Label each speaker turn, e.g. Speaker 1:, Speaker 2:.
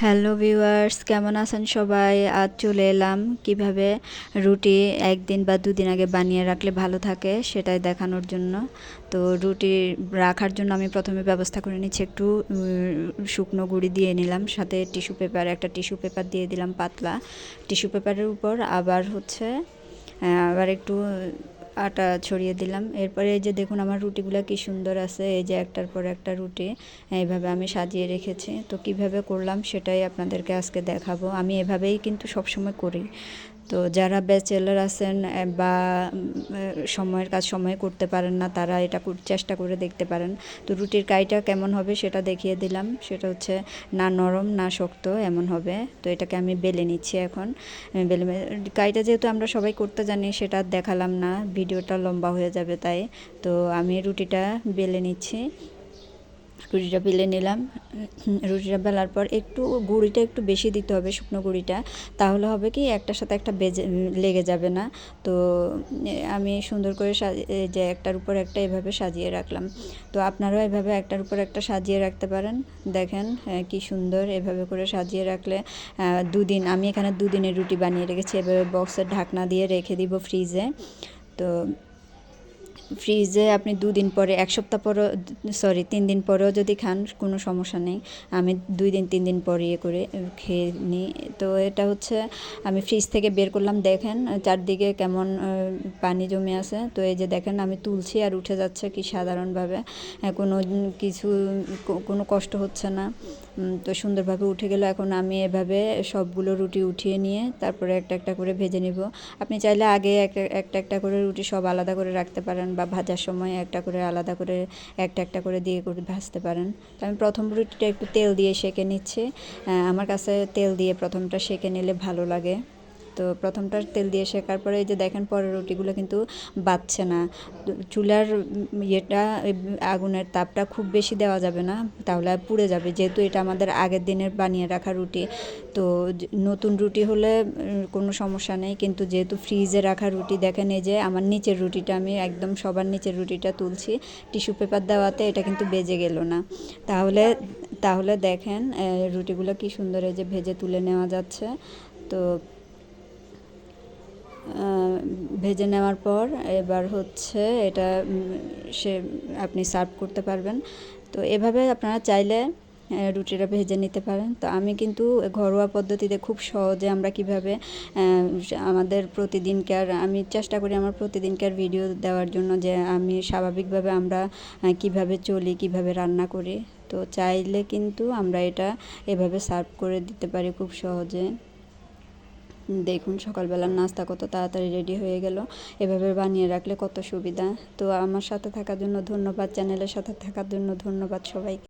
Speaker 1: Hello viewers, কেমন আছেন সবাই? আজ চলে এলাম কিভাবে রুটি একদিন বা দুদিন আগে বানিয়ে রাখলে ভালো থাকে সেটাই দেখানোর জন্য। তো রুটি রাখার জন্য আমি প্রথমে ব্যবস্থা করে নিচ্ছি, একটু শুকনো গুঁড়ি দিয়ে নিলাম, সাথে একটা টিস্যু পেপার দিয়ে দিলাম পাতলা। টিস্যু পেপারের উপর আবার একটু আটা ছড়িয়ে দিলাম। এরপরে এই যে দেখুন আমার রুটিগুলো কি সুন্দর আছে, এই যে একটার পর একটা রুটি এইভাবে আমি সাজিয়ে রেখেছি। তো কিভাবে করলাম সেটাই আপনাদেরকে আজকে দেখাবো। আমি এভাবেই কিন্তু সবসময় করি। তো যারা ব্যাচেলার আছেন বা সময়ের কাজ সময়ে করতে পারেন না, তারা এটা চেষ্টা করে দেখতে পারেন। তো রুটির কাইটা কেমন হবে সেটা দেখিয়ে দিলাম। সেটা হচ্ছে না নরম না শক্ত এমন হবে। তো এটাকে আমি বেলে নিচ্ছি এখন। কাইটা যেহেতু আমরা সবাই করতে জানি সেটা দেখালাম না, ভিডিওটা লম্বা হয়ে যাবে তাই। তো আমি রুটিটা বেলে নিচ্ছি। রুটিটা বেলে নিলাম। রুটিটা বেলার পর গুঁড়িটা একটু বেশি দিতে হবে, শুকনো গুঁড়িটা। তাহলে হবে কি একটার সাথে একটা লেগে যাবে না। তো আমি সুন্দর করে যে একটার উপর একটা এভাবে সাজিয়ে রাখলাম। তো আপনারাও এভাবে একটার উপর একটা সাজিয়ে রাখতে পারেন। দেখেন কি সুন্দর এভাবে করে সাজিয়ে রাখলে আমি এখানে দুদিনের রুটি বানিয়ে রেখেছি। এভাবে বক্সের ঢাকনা দিয়ে রেখে দিব ফ্রিজে। তো ফ্রিজে আপনি 2 দিন পরে, 1 সপ্তাহ পরেও, 3 দিন পরেও যদি খান কোনো সমস্যা নেই। আমি 2 দিন 3 দিন পরে করে খেয়ে নিই। তো এটা হচ্ছে আমি ফ্রিজ থেকে বের করলাম, দেখেন চারদিকে কেমন পানি জমে আছে। তো এই যে দেখেন আমি তুলছি আর উঠে যাচ্ছে কি সাধারণভাবে, কোনো কষ্ট হচ্ছে না। তো সুন্দরভাবে উঠে গেল। এখন আমি এভাবে সবগুলো রুটি উঠিয়ে নিয়ে তারপরে একটা একটা করে ভেজে নিব। আপনি চাইলে আগে একটা একটা করে রুটি সব আলাদা করে রাখতে পারেন, বা ভাজার সময় একটা করে আলাদা করে একটা একটা করে ভাজতে পারেন। তো আমি প্রথম রুটিটা একটু তেল দিয়ে সেঁকে নিচ্ছি। আমার কাছে তেল দিয়ে প্রথমটা সেঁকে নিলে ভালো লাগে। তো প্রথমটা তেল দিয়ে শেখার পরে এই যে দেখেন পরের রুটিগুলো কিন্তু বাড়ছে না। চুলার আগুনের তাপটা খুব বেশি দেওয়া যাবে না, তাহলে পুড়ে যাবে, যেহেতু এটা আমাদের আগের দিনের বানিয়ে রাখা রুটি। তো নতুন রুটি হলে কোনো সমস্যা নেই, কিন্তু যেহেতু ফ্রিজে রাখা রুটি, দেখেন এই যে আমার নিচের রুটিটা, আমি একদম সবার নিচের রুটিটা তুলছি, টিস্যু পেপার দেওয়াতে এটা কিন্তু বেজে গেল না। তাহলে দেখেন রুটিগুলো কি সুন্দর এই যে ভেজে তুলে নেওয়া যাচ্ছে। তো ভেজে নেওয়ার পর এবার হচ্ছে এটা আপনি সার্ভ করতে পারবেন। তো এভাবে আপনারা চাইলে রুটিটা ভেজে নিতে পারেন। তো আমি কিন্তু ঘরোয়া পদ্ধতিতে খুব সহজে আমরা কিভাবে আমি চেষ্টা করি আমার প্রতিদিনকার ভিডিও দেওয়ার জন্য, যে আমি স্বাভাবিকভাবে আমরা কিভাবে চলি, কিভাবে রান্না করি। তো চাইলে কিন্তু আমরা এটা এভাবে সার্ভ করে দিতে পারি খুব সহজে। দেখুন সকালবেলার নাস্তা কত তাড়াতাড়ি রেডি হয়ে গেল। এভাবে বানিয়ে রাখলে কত সুবিধা। তো আমার সাথে থাকার জন্য ধন্যবাদ, চ্যানেলের সাথে থাকার জন্য ধন্যবাদ সবাইকে।